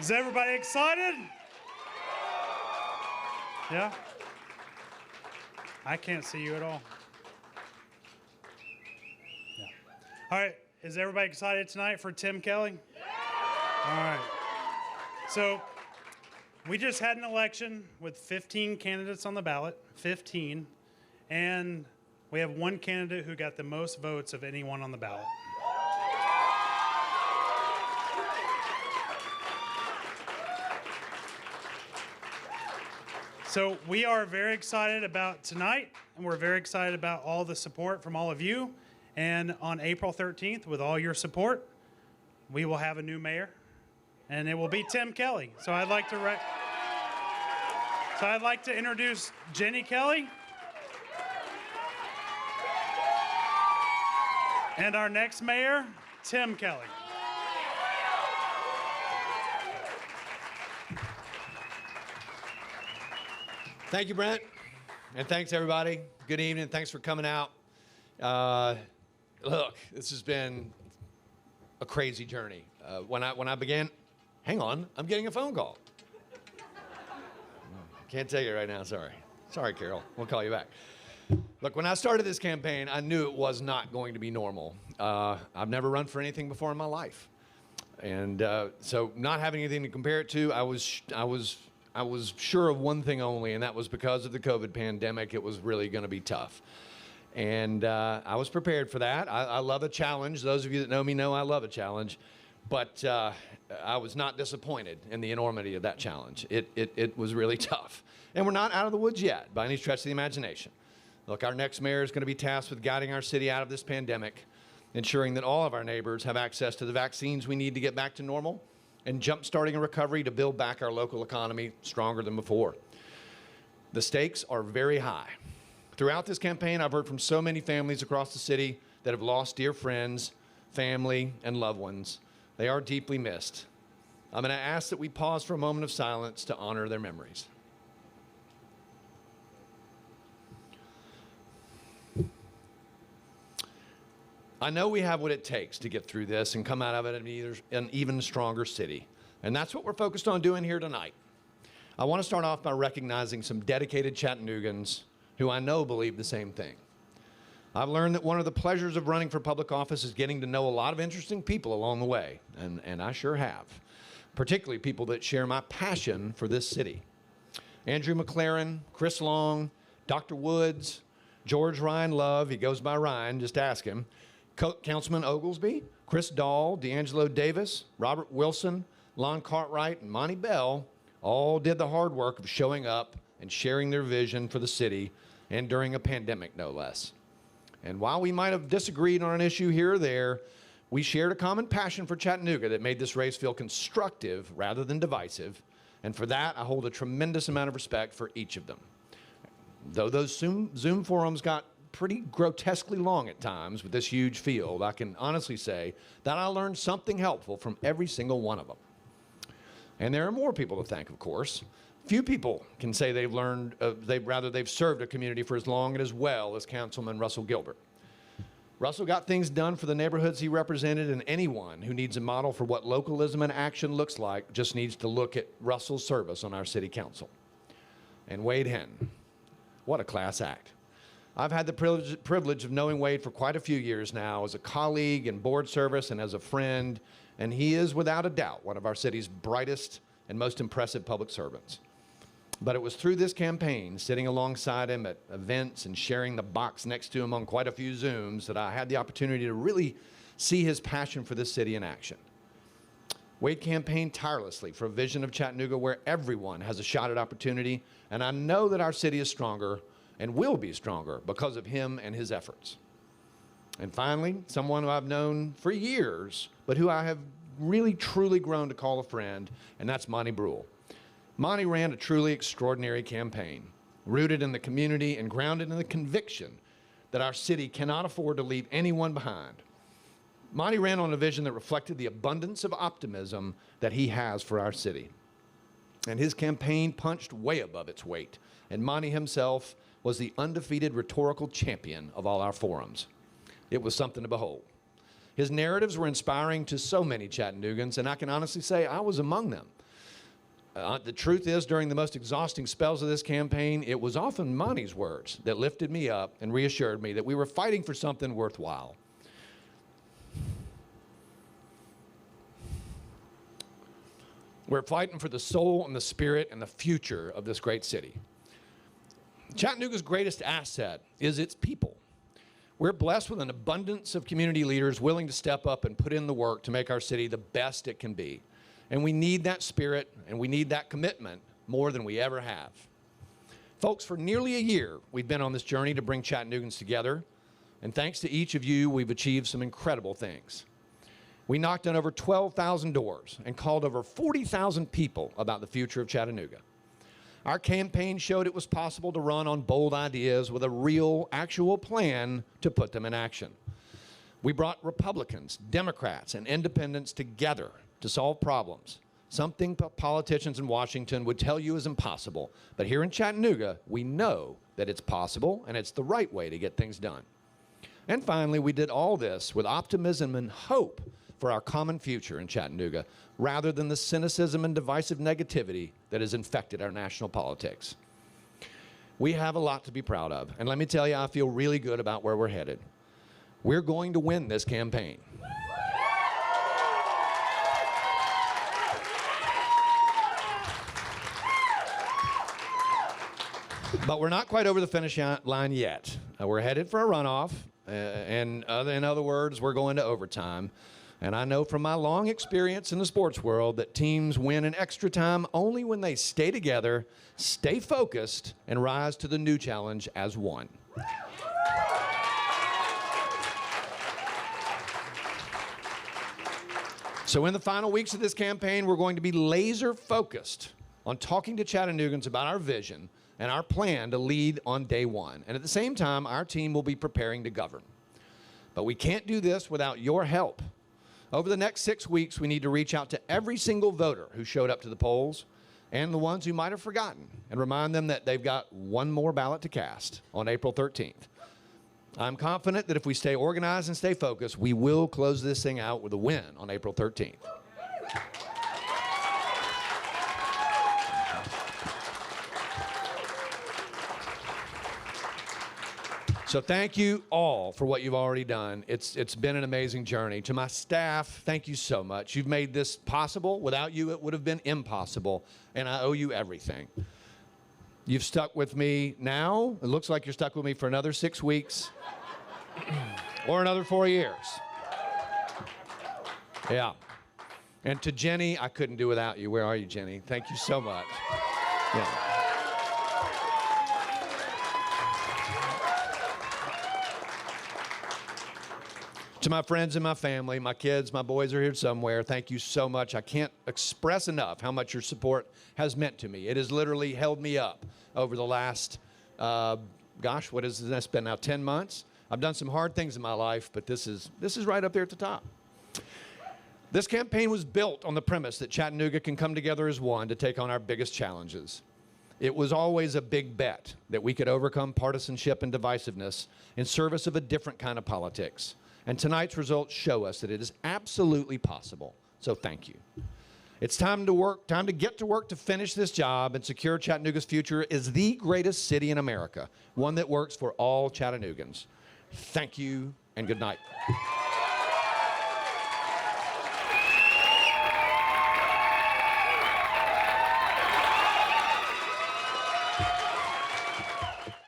Is everybody excited? Yeah? I can't see you at all. Yeah. All right, is everybody excited tonight for Tim Kelly? All right. So we just had an election with 15 candidates on the ballot, 15, and we have one candidate who got the most votes of anyone on the ballot. So we are very excited about tonight, and we're very excited about all the support from all of you. And on April 13th, with all your support, we will have a new mayor, and it will be Tim Kelly. So I'd like to introduce Jenny Kelly. And our next mayor, Tim Kelly. Thank you, Brent, and thanks, everybody. Good evening. Thanks for coming out. Look, this has been a crazy journey. When I began, hang on, I'm getting a phone call. Can't take it right now, sorry. Sorry, Carol, we'll call you back. Look, when I started this campaign, I knew it was not going to be normal. I've never run for anything before in my life. And so not having anything to compare it to, I was sure of one thing only, and that was because of the COVID pandemic, it was really going to be tough. And I was prepared for that. I love a challenge. Those of you that know me know I love a challenge. But I was not disappointed in the enormity of that challenge. It was really tough. And we're not out of the woods yet, by any stretch of the imagination. Look, our next mayor is going to be tasked with guiding our city out of this pandemic, ensuring that all of our neighbors have access to the vaccines we need to get back to normal, and jump-starting a recovery to build back our local economy stronger than before. The stakes are very high. Throughout this campaign, I've heard from so many families across the city that have lost dear friends, family, and loved ones. They are deeply missed. I'm going to ask that we pause for a moment of silence to honor their memories. I know we have what it takes to get through this and come out of it an even stronger city. And that's what we're focused on doing here tonight. I want to start off by recognizing some dedicated Chattanoogans who I know believe the same thing. I've learned that one of the pleasures of running for public office is getting to know a lot of interesting people along the way, and I sure have, particularly people that share my passion for this city. Andrew McLaren, Chris Long, Dr. Woods, George Ryan Love, he goes by Ryan, just ask him, Councilman Oglesby, Chris Dahl, D'Angelo Davis, Robert Wilson, Lon Cartwright, and Monty Bell all did the hard work of showing up and sharing their vision for the city, and during a pandemic, no less. And while we might have disagreed on an issue here or there, we shared a common passion for Chattanooga that made this race feel constructive rather than divisive, and for that, I hold a tremendous amount of respect for each of them. Though those Zoom forums got pretty grotesquely long at times with this huge field, I can honestly say that I learned something helpful from every single one of them. And there are more people to thank, of course. Few people can say they've learned, they've served a community for as long and as well as Councilman Russell Gilbert. Russell got things done for the neighborhoods he represented, and anyone who needs a model for what localism in action looks like just needs to look at Russell's service on our city council. And Wade Henn, what a class act. I've had the privilege of knowing Wade for quite a few years now as a colleague in board service and as a friend, and he is without a doubt one of our city's brightest and most impressive public servants. But it was through this campaign, sitting alongside him at events and sharing the box next to him on quite a few Zooms, that I had the opportunity to really see his passion for this city in action. Wade campaigned tirelessly for a vision of Chattanooga where everyone has a shot at opportunity, and I know that our city is stronger and will be stronger because of him and his efforts. And finally, someone who I've known for years, but who I have really truly grown to call a friend, and that's Monty Brule. Monty ran a truly extraordinary campaign, rooted in the community and grounded in the conviction that our city cannot afford to leave anyone behind. Monty ran on a vision that reflected the abundance of optimism that he has for our city. And his campaign punched way above its weight, and Monty himself was the undefeated rhetorical champion of all our forums. It was something to behold. His narratives were inspiring to so many Chattanoogans, and I can honestly say I was among them. The truth is, during the most exhausting spells of this campaign, it was often Monty's words that lifted me up and reassured me that we were fighting for something worthwhile. We're fighting for the soul and the spirit and the future of this great city. Chattanooga's greatest asset is its people. We're blessed with an abundance of community leaders willing to step up and put in the work to make our city the best it can be. And we need that spirit and we need that commitment more than we ever have. Folks, for nearly a year, we've been on this journey to bring Chattanoogans together. And thanks to each of you, we've achieved some incredible things. We knocked on over 12,000 doors and called over 40,000 people about the future of Chattanooga. Our campaign showed it was possible to run on bold ideas with a real, actual plan to put them in action. We brought Republicans, Democrats, and independents together to solve problems, something politicians in Washington would tell you is impossible. But here in Chattanooga, we know that it's possible and it's the right way to get things done. And finally, we did all this with optimism and hope for our common future in Chattanooga, rather than the cynicism and divisive negativity that has infected our national politics. We have a lot to be proud of, and let me tell you, I feel really good about where we're headed. We're going to win this campaign. But we're not quite over the finish line yet. We're headed for a runoff, and in other words, we're going to overtime. And I know from my long experience in the sports world that teams win in extra time only when they stay together, stay focused, and rise to the new challenge as one. So in the final weeks of this campaign, we're going to be laser focused on talking to Chattanoogans about our vision and our plan to lead on day one. And at the same time, our team will be preparing to govern. But we can't do this without your help. Over the next 6 weeks, we need to reach out to every single voter who showed up to the polls and the ones who might have forgotten and remind them that they've got one more ballot to cast on April 13th. I'm confident that if we stay organized and stay focused, we will close this thing out with a win on April 13th. So thank you all for what you've already done. It's been an amazing journey. To my staff, thank you so much. You've made this possible. Without you, it would have been impossible, and I owe you everything. You've stuck with me now. It looks like you're stuck with me for another 6 weeks or another 4 years. Yeah. And to Jenny, I couldn't do without you. Where are you, Jenny? Thank you so much. Yeah. To my friends and my family, my kids, my boys are here somewhere. Thank you so much. I can't express enough how much your support has meant to me. It has literally held me up over the last, what has this been now, 10 months? I've done some hard things in my life, but this is right up there at the top. This campaign was built on the premise that Chattanooga can come together as one to take on our biggest challenges. It was always a big bet that we could overcome partisanship and divisiveness in service of a different kind of politics. And tonight's results show us that it is absolutely possible. So thank you. It's time to get to work to finish this job and secure Chattanooga's future as the greatest city in America, one that works for all Chattanoogans. Thank you and good night.